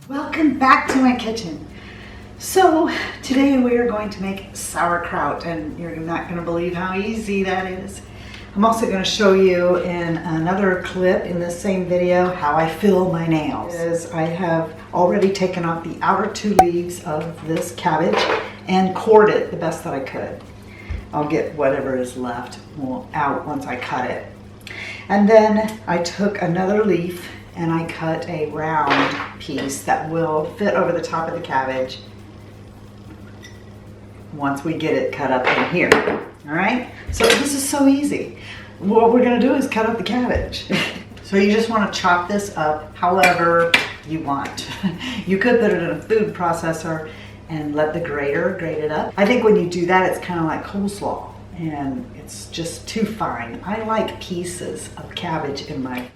Welcome back to my kitchen. So today we are going to make sauerkraut, and you're not going to believe how easy that is. I'm also going to show you in another clip in this same video how I fill my nails. I have already taken off the outer two leaves of this cabbage and cored it the best that I could. I'll get whatever is left out once I cut it. And then I took another leaf and I cut a round piece that will fit over the top of the cabbage once we get it cut up in here. All right, so this is so easy. What we're gonna do is cut up the cabbage. So you just wanna chop this up however you want. You could put it in a food processor and let the grater grate it up. I think when you do that, it's kind of like coleslaw and it's just too fine. I like pieces of cabbage in my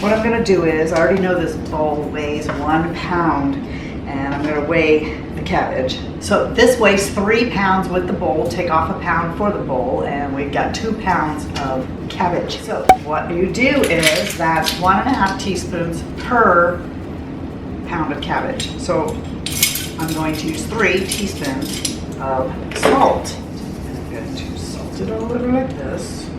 What I'm going to do is, I already know this bowl weighs 1 pound, and I'm going to weigh the cabbage. So this weighs 3 pounds with the bowl, take off 1 pound for the bowl, and we've got 2 pounds of cabbage. So what you do is, that's 1.5 teaspoons per pound of cabbage. So I'm going to use 3 teaspoons of salt. And I'm going to salt it all over like this.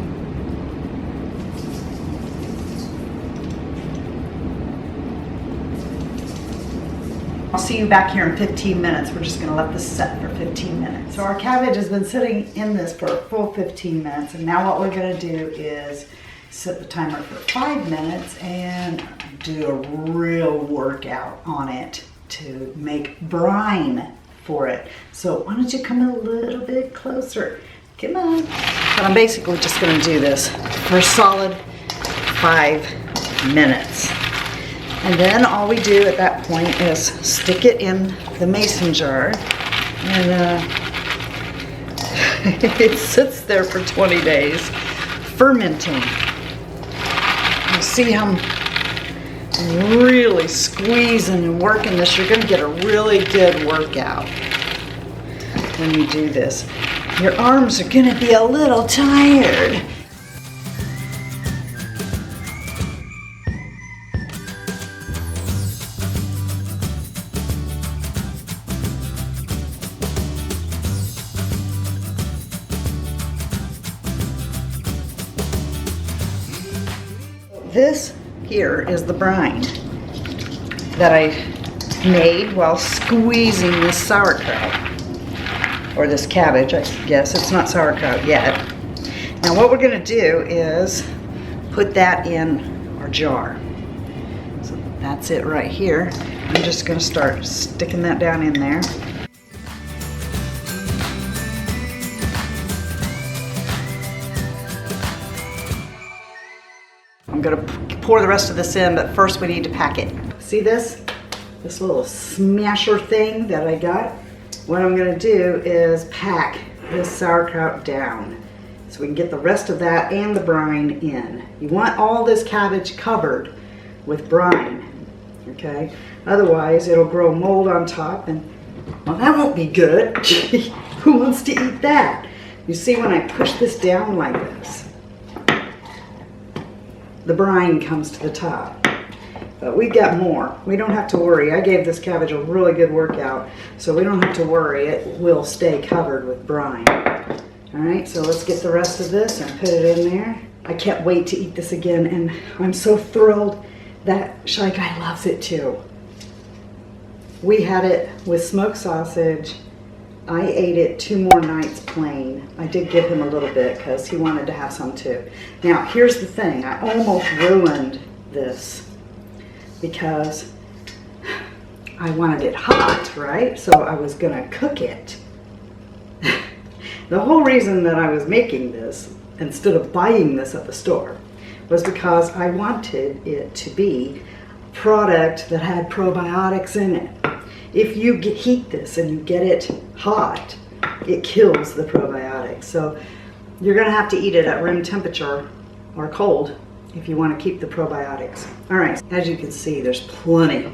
I'll see you back here in 15 minutes. We're just going to let this set for 15 minutes. So our cabbage has been sitting in this for a full 15 minutes. And now what we're going to do is set the timer for 5 minutes and do a real workout on it to make brine for it. So why don't you come a little bit closer? Come on. But I'm basically just going to do this for a solid 5 minutes. And then all we do at that point is stick it in the mason jar, and it sits there for 20 days, fermenting. You see how I'm really squeezing and working this. You're going to get a really good workout when you do this. Your arms are going to be a little tired. This here is the brine that I made while squeezing this sauerkraut, or this cabbage, I guess. It's not sauerkraut yet. Now what we're going to do is put that in our jar. So that's it right here. I'm just going to start sticking that down in there. I'm going to pour the rest of this in, but first we need to pack it. See this? This little smasher thing that I got? What I'm going to do is pack this sauerkraut down so we can get the rest of that and the brine in. You want all this cabbage covered with brine, okay? Otherwise it'll grow mold on top, and well, that won't be good. Who wants to eat that? You see, when I push this down like this, the brine comes to the top. But we got more. We don't have to worry. I gave this cabbage a really good workout, so we don't have to worry. It will stay covered with brine. All right, so let's get the rest of this and put it in there. I can't wait to eat this again, and I'm so thrilled that Shy Guy loves it too. We had it with smoked sausage. I ate it 2 more nights plain. I did give him a little bit because he wanted to have some too. Now, here's the thing. I almost ruined this because I wanted it hot, right? So I was gonna cook it. The whole reason that I was making this, instead of buying this at the store, was because I wanted it to be a product that had probiotics in it. If you heat this and you get it hot, it kills the probiotics. So you're gonna have to eat it at room temperature or cold if you want to keep the probiotics. All right, as you can see, there's plenty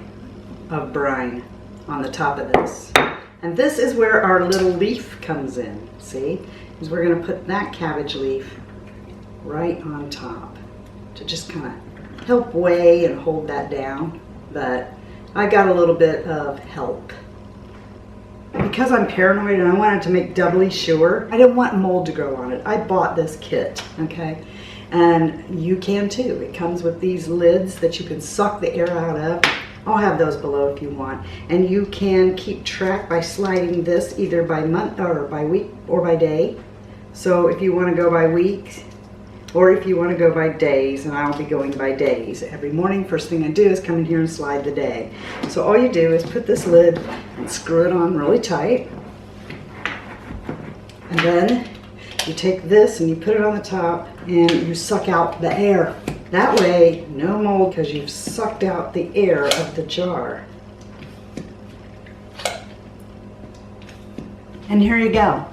of brine on the top of this. And this is where our little leaf comes in, see? Because we're gonna put that cabbage leaf right on top to just kind of help weigh and hold that down. But I got a little bit of help. Because I'm paranoid and I wanted to make doubly sure, I didn't want mold to grow on it. I bought this kit, okay? And you can too. It comes with these lids that you can suck the air out of. I'll have those below if you want. And you can keep track by sliding this either by month or by week or by day. So if you want to go by weeks or if you want to go by days, and I'll be going by days. Every morning, first thing I do is come in here and slide the day. So all you do is put this lid and screw it on really tight. And then you take this and you put it on the top and you suck out the air. That way, no mold, because you've sucked out the air of the jar. And here you go.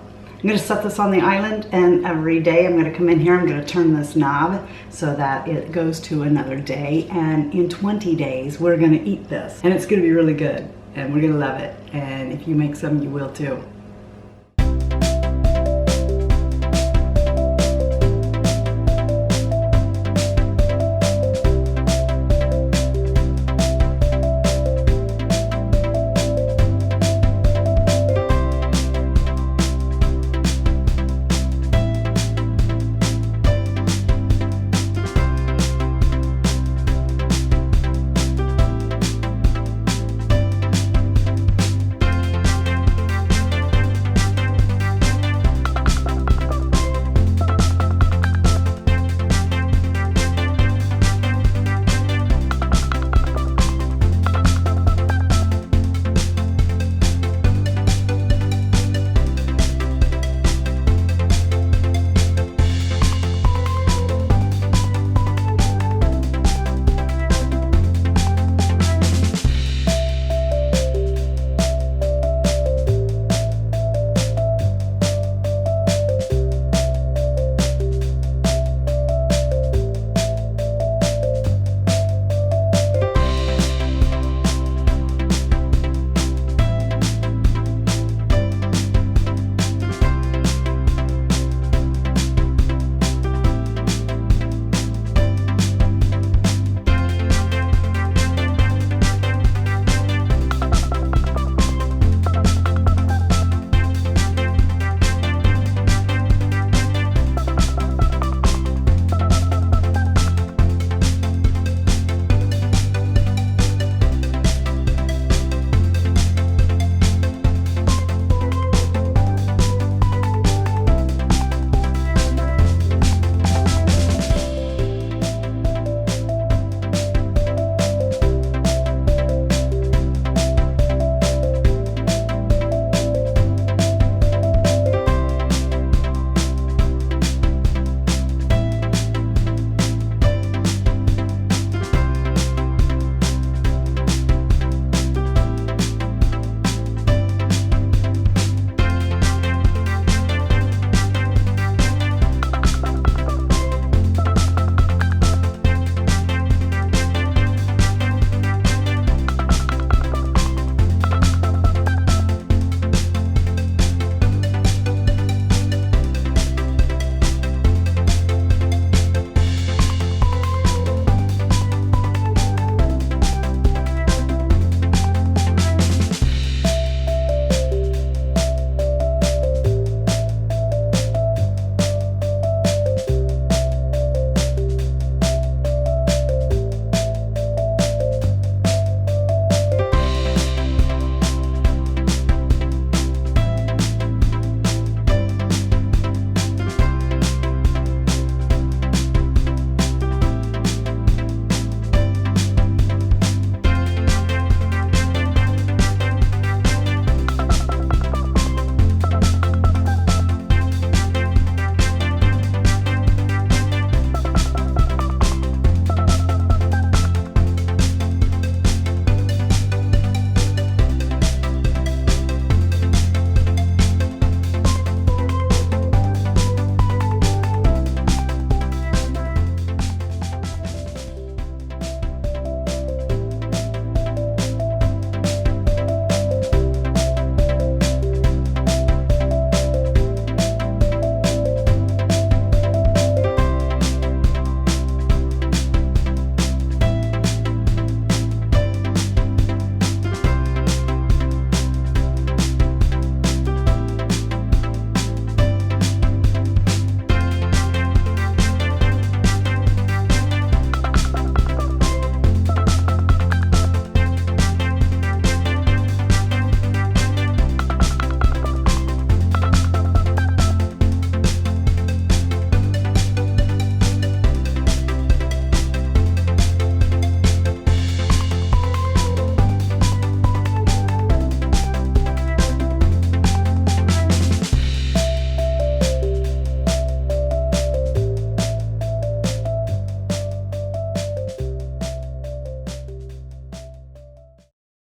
I'm going to set this on the island, and every day I'm going to come in here, I'm going to turn this knob so that it goes to another day, and in 20 days we're going to eat this. And it's going to be really good, and we're going to love it. And if you make some, you will too.